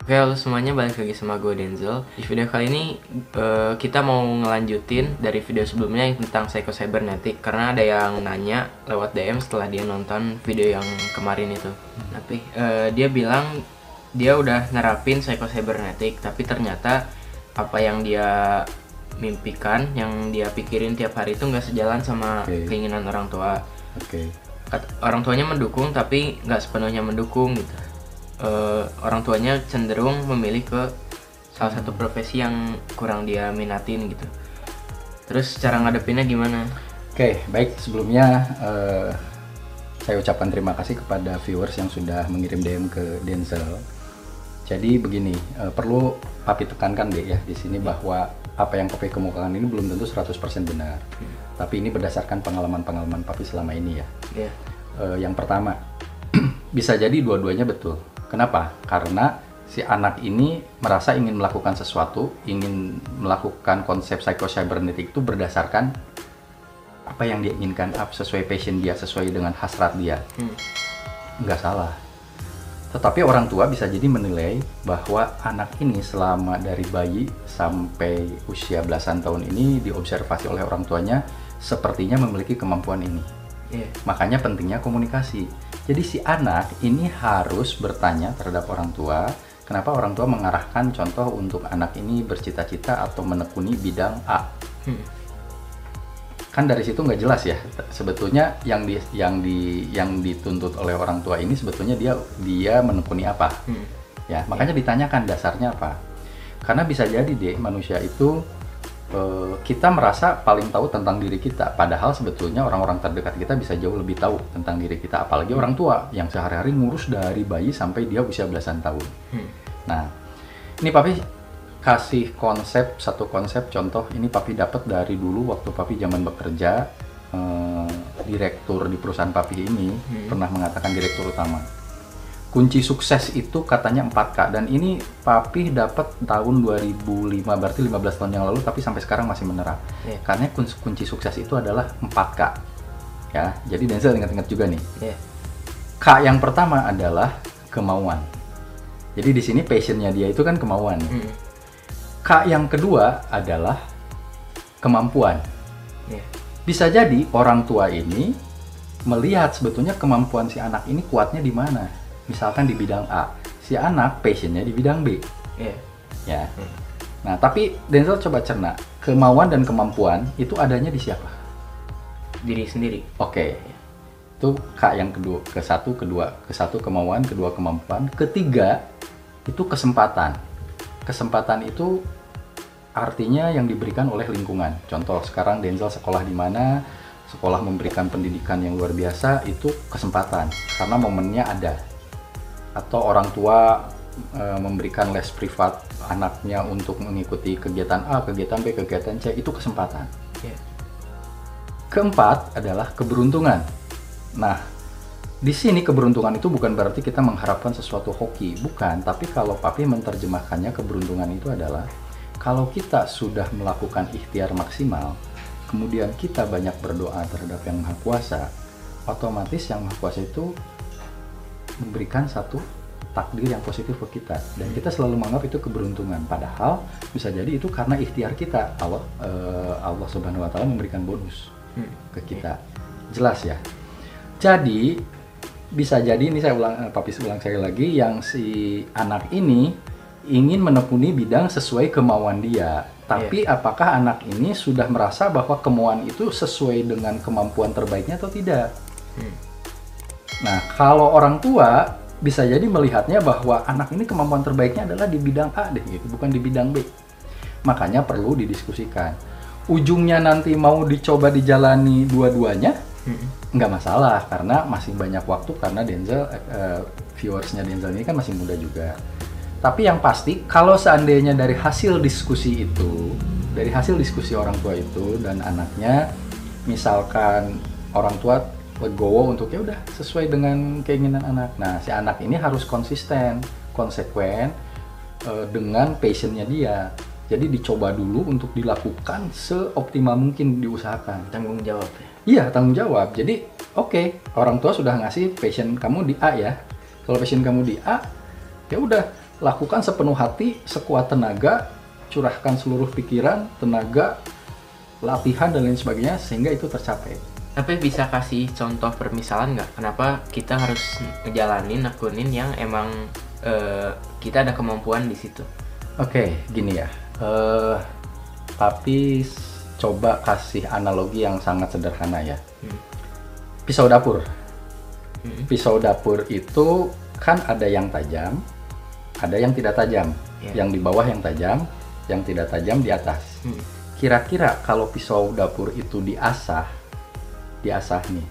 Oke, halo semuanya, balik lagi sama gue Denzel. Di video kali ini kita mau ngelanjutin dari video sebelumnya yang tentang Psycho Cybernetic, karena ada yang nanya lewat DM setelah dia nonton video yang kemarin itu. Tapi dia bilang dia udah nerapin Psycho Cybernetic, tapi ternyata apa yang dia mimpikan, yang dia pikirin tiap hari itu nggak sejalan sama keinginan orang tua. Orang tuanya mendukung tapi nggak sepenuhnya mendukung gitu. Orang tuanya cenderung memilih ke salah satu profesi yang kurang dia minatin gitu. Terus cara ngadepinnya gimana? Oke, baik. Sebelumnya saya ucapkan terima kasih kepada viewers yang sudah mengirim DM ke Denzel. Jadi begini, perlu Papi tekankan deh ya di sini bahwa apa yang Papi kemukakan ini belum tentu 100% benar. Tapi ini berdasarkan pengalaman-pengalaman Papi selama ini ya. Yang pertama, bisa jadi dua-duanya betul. Kenapa? Karena si anak ini merasa ingin melakukan sesuatu, ingin melakukan konsep Psycho Cybernetic itu berdasarkan apa yang dia inginkan, sesuai passion dia, sesuai dengan hasrat dia. Nggak salah. Tetapi orang tua bisa jadi menilai bahwa anak ini selama dari bayi sampai usia belasan tahun ini diobservasi oleh orang tuanya sepertinya memiliki kemampuan ini. Makanya pentingnya komunikasi. Jadi si anak ini harus bertanya terhadap orang tua, kenapa orang tua mengarahkan contoh untuk anak ini bercita-cita atau menekuni bidang A. Kan dari situ nggak jelas ya. Sebetulnya yang dituntut oleh orang tua ini sebetulnya dia menekuni apa. Ya, makanya ditanyakan dasarnya apa. Karena bisa jadi deh manusia itu kita merasa paling tahu tentang diri kita, padahal sebetulnya orang-orang terdekat kita bisa jauh lebih tahu tentang diri kita, apalagi orang tua yang sehari-hari ngurus dari bayi sampai dia usia belasan tahun. Nah, ini Papi kasih satu konsep contoh, ini Papi dapat dari dulu waktu Papi zaman bekerja. Direktur di perusahaan Papi ini pernah mengatakan, direktur utama, kunci sukses itu katanya 4K, dan ini Papi dapat tahun 2005, berarti 15 tahun yang lalu, tapi sampai sekarang masih menerap. Karena kunci sukses itu adalah 4K. Ya, jadi Denzel ingat-ingat juga nih. K yang pertama adalah kemauan. Jadi di sini passionnya dia itu kan kemauan. K yang kedua adalah kemampuan. Bisa jadi orang tua ini melihat sebetulnya kemampuan si anak ini kuatnya di mana. Misalkan di bidang A, si anak passionnya di bidang B. Ya. Nah, tapi Denzel coba cerna, kemauan dan kemampuan itu adanya di siapa? Diri sendiri. Oke. Itu K yang kedua, ke satu kemauan, kedua kemampuan, ketiga itu kesempatan. Kesempatan itu artinya yang diberikan oleh lingkungan. Contoh sekarang Denzel sekolah di mana, sekolah memberikan pendidikan yang luar biasa, itu kesempatan karena momennya ada. Atau orang tua memberikan les privat anaknya untuk mengikuti kegiatan A, kegiatan B, kegiatan C, itu kesempatan. Keempat adalah keberuntungan. Nah, di sini keberuntungan itu bukan berarti kita mengharapkan sesuatu hoki, bukan. Tapi kalau Papi menerjemahkannya, keberuntungan itu adalah kalau kita sudah melakukan ikhtiar maksimal, kemudian kita banyak berdoa terhadap Yang Maha Kuasa, otomatis Yang Maha Kuasa itu memberikan satu takdir yang positif ke kita, dan kita selalu menganggap itu keberuntungan, padahal bisa jadi itu karena ikhtiar kita. Allah Subhanahu wa Ta'ala memberikan bonus ke kita. Jelas ya? Jadi bisa jadi, ini saya Papi ulang sekali lagi, yang si anak ini ingin menekuni bidang sesuai kemauan dia, tapi apakah anak ini sudah merasa bahwa kemauan itu sesuai dengan kemampuan terbaiknya atau tidak? Nah, kalau orang tua bisa jadi melihatnya bahwa anak ini kemampuan terbaiknya adalah di bidang A deh, gitu, bukan di bidang B. Makanya perlu didiskusikan. Ujungnya nanti mau dicoba dijalani dua-duanya, nggak masalah, karena masih banyak waktu, karena Denzel, viewersnya Denzel ini kan masih muda juga. Tapi yang pasti, kalau seandainya dari hasil diskusi orang tua itu dan anaknya, misalkan orang tua legowo untuk ya udah sesuai dengan keinginan anak. Nah, si anak ini harus konsisten, konsekuen dengan passionnya dia. Jadi dicoba dulu untuk dilakukan seoptimal mungkin, diusahakan. Tanggung jawab ya? Iya, tanggung jawab. Jadi oke, orang tua sudah ngasih passion kamu di A ya. Kalau passion kamu di A, ya udah lakukan sepenuh hati, sekuat tenaga, curahkan seluruh pikiran, tenaga, latihan dan lain sebagainya sehingga itu tercapai. Tapi bisa kasih contoh permisalan nggak? Kenapa kita harus ngejalanin, nekunin yang emang kita ada kemampuan di situ? Oke, gini ya. Tapi coba kasih analogi yang sangat sederhana ya. Pisau dapur. Pisau dapur itu kan ada yang tajam, ada yang tidak tajam. Yang di bawah yang tajam, yang tidak tajam di atas. Kira-kira kalau pisau dapur itu diasah nih,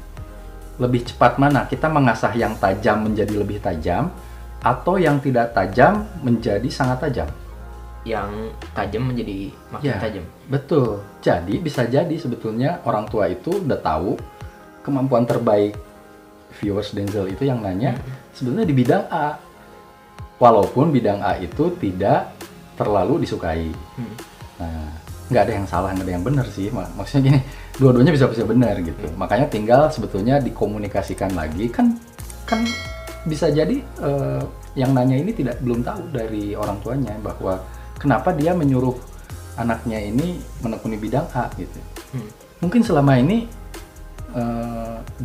lebih cepat mana? Kita mengasah yang tajam menjadi lebih tajam, atau yang tidak tajam menjadi sangat tajam? Yang tajam menjadi makin tajam. Betul. Jadi bisa jadi sebetulnya orang tua itu udah tahu kemampuan terbaik viewers Denzel itu yang nanya sebenarnya di bidang A. Walaupun bidang A itu tidak terlalu disukai. Nah, nggak ada yang salah, nggak ada yang benar sih. Maksudnya gini, dua-duanya bisa benar gitu. Makanya tinggal sebetulnya dikomunikasikan lagi. Kan bisa jadi yang nanya ini belum tahu dari orang tuanya bahwa kenapa dia menyuruh anaknya ini menekuni bidang A gitu. Mungkin selama ini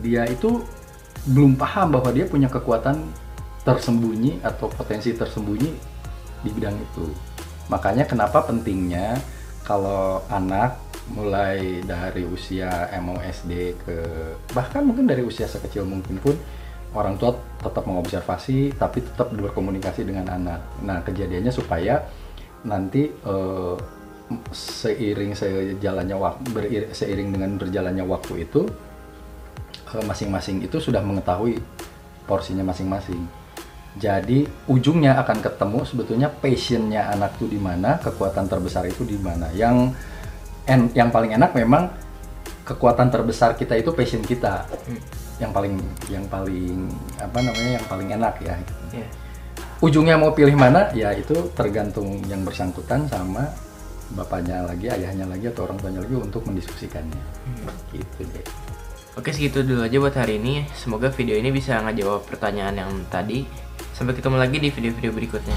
dia itu belum paham bahwa dia punya kekuatan tersembunyi atau potensi tersembunyi di bidang itu. Makanya kenapa pentingnya kalau anak mulai dari usia mau SD bahkan mungkin dari usia sekecil mungkin pun orang tua tetap mengobservasi tapi tetap berkomunikasi dengan anak. Nah, kejadiannya supaya nanti seiring dengan berjalannya waktu itu masing-masing itu sudah mengetahui porsinya masing-masing. Jadi ujungnya akan ketemu sebetulnya passionnya anak itu di mana, kekuatan terbesar itu di mana. Yang paling enak memang kekuatan terbesar kita itu passion kita. Yang paling enak ya. Ujungnya mau pilih mana ya itu tergantung yang bersangkutan sama bapaknya lagi, ayahnya lagi atau orang tuanya lagi untuk mendiskusikannya. Gitu deh. Oke, segitu dulu aja buat hari ini. Semoga video ini bisa ngejawab pertanyaan yang tadi. Sampai ketemu lagi di video-video berikutnya.